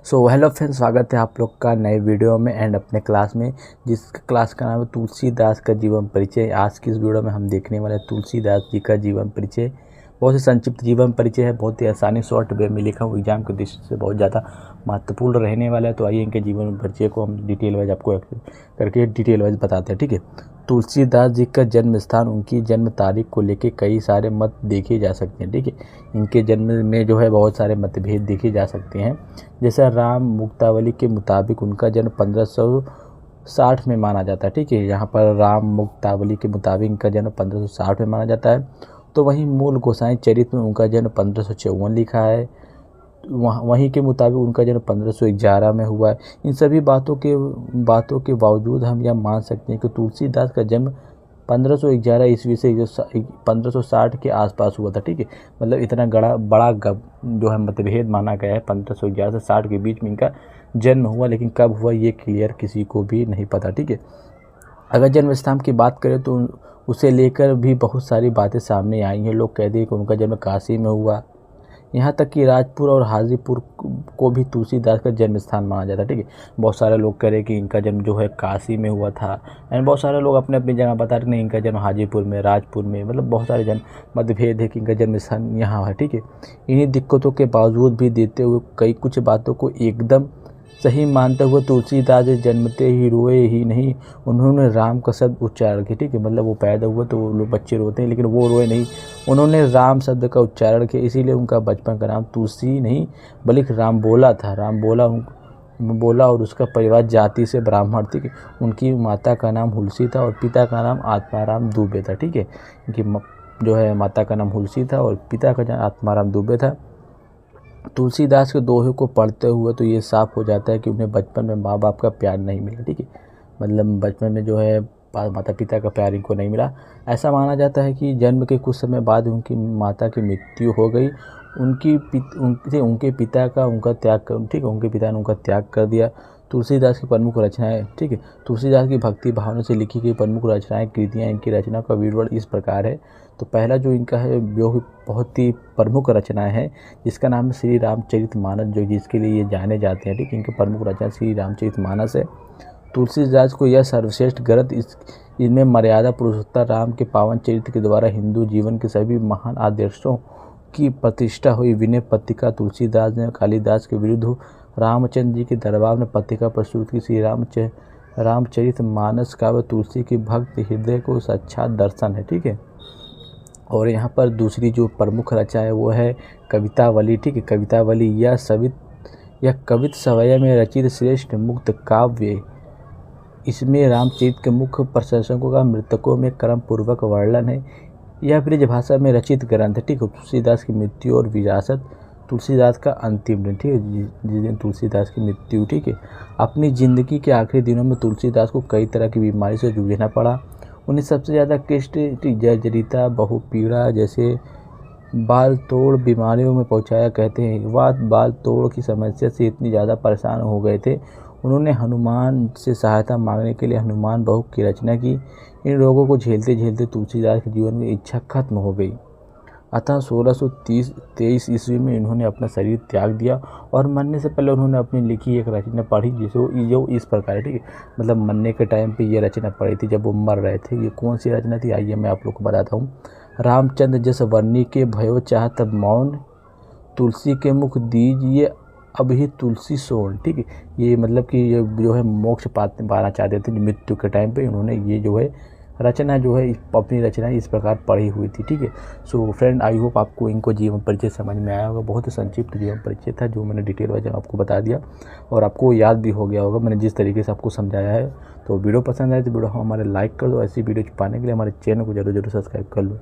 So hello friends, स्वागत है आप लोग का नए वीडियो में एंड अपने क्लास में, जिस क्लास का नाम है तुलसीदास का जीवन परिचय। आज की इस वीडियो में हम देखने वाले हैं तुलसीदास जी का जीवन परिचय। बहुत ही संक्षिप्त जीवन परिचय है, बहुत ही आसानी शॉर्ट वे में लिखा हुआ, एग्जाम के दृष्टि से बहुत ज़्यादा महत्वपूर्ण रहने वाला है। तो आइए इनके जीवन परिचय को हम डिटेल वाइज आपको करके डिटेल वाइज बताते हैं। ठीक है, तुलसीदास जी का जन्म स्थान, उनकी जन्म तारीख को लेके कई सारे मत देखे जा सकते हैं। ठीक है, इनके जन्म में जो है बहुत सारे मतभेद देखे जा सकते हैं। जैसा राम मुक्तावली के मुताबिक उनका जन्म 1560 में माना जाता है। ठीक है, यहाँ पर राम मुक्तावली के मुताबिक इनका जन्म 1560 में माना जाता है। तो वहीं मूल गोसाई चरित्र में उनका जन्म 1554 लिखा है। वहीं के मुताबिक उनका जन्म 1511 में हुआ है। इन सभी बातों के बावजूद हम यह मान सकते हैं कि तुलसीदास का जन्म 1511 ईस्वी से 1560 के आसपास हुआ था। ठीक है, मतलब इतना बड़ा जो है मतभेद माना गया है। 1511 से 60 के बीच में इनका जन्म हुआ, लेकिन कब हुआ ये क्लियर किसी को भी नहीं पता। ठीक है, अगर जन्म स्थान की बात करें तो उसे लेकर भी बहुत सारी बातें सामने आई हैं। लोग कहते हैं कि उनका जन्म काशी में हुआ, यहाँ तक कि राजपुर और हाजीपुर को भी तुलसीदास का जन्म स्थान माना जाता है। ठीक है, बहुत सारे लोग कह रहे हैं कि इनका जन्म जो है काशी में हुआ था, एंड बहुत सारे लोग अपने अपनी जगह बता रहे नहीं, इनका जन्म हाजीपुर में, राजपुर में, मतलब बहुत सारे मतभेद है कि इनका जन्म स्थान यहाँ है। ठीक है, इन्हीं दिक्कतों के बावजूद भी देते हुए कुछ बातों को एकदम सही मानते हुए तुलसीदास जन्मते ही रोए ही नहीं, उन्होंने राम का शब्द उच्चारण किया। ठीक है, मतलब वो पैदा हुए तो लोग बच्चे रोते हैं, लेकिन वो रोए नहीं, उन्होंने राम शब्द का उच्चारण किया। इसीलिए उनका बचपन का नाम तुलसी नहीं बल्कि राम बोला था। राम बोला और उसका परिवार जाति से ब्राह्मण थी। उनकी माता का नाम हुलसी था और पिता का नाम आत्माराम दुबे था। ठीक है, उनकी जो है माता का नाम हुलसी था और पिता का नाम आत्माराम दुबे था। तुलसीदास के दोहे को पढ़ते हुए तो ये साफ हो जाता है कि उन्हें बचपन में माँ बाप का प्यार नहीं मिला। ठीक है, मतलब बचपन में जो है माता पिता का प्यार इनको नहीं मिला। ऐसा माना जाता है कि जन्म के कुछ समय बाद उनकी माता की मृत्यु हो गई। उनके पिता का उनका त्याग कर ठीक है उनके पिता ने उनका त्याग कर दिया। तुलसीदास की प्रमुख रचनाएं, ठीक है, तुलसीदास की भक्ति भावना से लिखी गई प्रमुख रचनाएं कृतियाँ, इनकी रचना का विवरण इस प्रकार है। तो पहला जो इनका है जो बहुत ही प्रमुख रचनाएं है, जिसका नाम है श्री रामचरितमानस, जो जिसके लिए ये जाने जाते हैं। ठीक है, इनकी प्रमुख रचना श्री रामचरितमानस है। तुलसीदास को यह सर्वश्रेष्ठ ग्रंथ इनमें मर्यादा पुरुषोत्तम राम के पावन चरित्र के द्वारा हिंदू जीवन के सभी महान आदर्शों की प्रतिष्ठा हुई। विनय पत्रिका तुलसीदास ने कालिदास के विरुद्ध रामचंद्र जी के दरबार में पत्रिका प्रस्तुत की। श्री रामचरितमानस काव्य तुलसी की भक्त हृदय को साक्षात दर्शन है। ठीक है, और यहाँ पर दूसरी जो प्रमुख रचना है वो है कवितावली। ठीक है, कवितावली यह कवित सवय में रचित श्रेष्ठ मुक्त काव्य। इसमें रामचरित के मुख्य प्रशंसकों का मृतकों में क्रम पूर्वक वर्णन है। यह ब्रज भाषा में रचित ग्रंथ है। ठीक है, तुलसीदास की मृत्यु और विरासत, तुलसीदास का अंतिम दिन। ठीक है, जिस दिन तुलसीदास की मृत्यु। ठीक है, अपनी ज़िंदगी के आखिरी दिनों में तुलसीदास को कई तरह की बीमारी से जूझना पड़ा। उन्हें सबसे ज़्यादा कष्ट जर्जरिता बहुपीड़ा जैसे बाल तोड़ बीमारियों में पहुंचाया। कहते हैं वह बाल तोड़ की समस्या से इतनी ज़्यादा परेशान हो गए थे, उन्होंने हनुमान से सहायता मांगने के लिए हनुमान बहु की रचना की। इन रोगों को झेलते झेलते तुलसीदास के जीवन में इच्छा खत्म हो गई। अतः 1623 ईस्वी में इन्होंने अपना शरीर त्याग दिया और मरने से पहले उन्होंने अपनी लिखी एक रचना पढ़ी जो इस प्रकार है। ठीक है, मतलब मरने के टाइम पे ये रचना पढ़ी थी जब वो मर रहे थे। ये कौन सी रचना थी, आइए मैं आप लोग को बताता हूँ। रामचंद्र जस वर्णी के भयो चाह तब मौन, तुलसी के मुख दीजिए अब ही तुलसी सोन। ठीक है, ये मतलब कि ये जो है मोक्ष पाना चाहते थे मृत्यु के टाइम पे, उन्होंने ये जो है रचना जो है अपनी रचना इस प्रकार पढ़ी हुई थी। ठीक है, सो फ्रेंड, आई होप आपको इनको जीवन परिचय समझ में आया होगा। बहुत ही संक्षिप्त जीवन परिचय था जो मैंने डिटेल वाइज आपको बता दिया और आपको याद भी हो गया होगा मैंने जिस तरीके से आपको समझाया है। तो वीडियो पसंद आए तो वीडियो हमारे लाइक कर दो। ऐसी वीडियो पाने के लिए हमारे चैनल को जरूर सब्सक्राइब कर लो।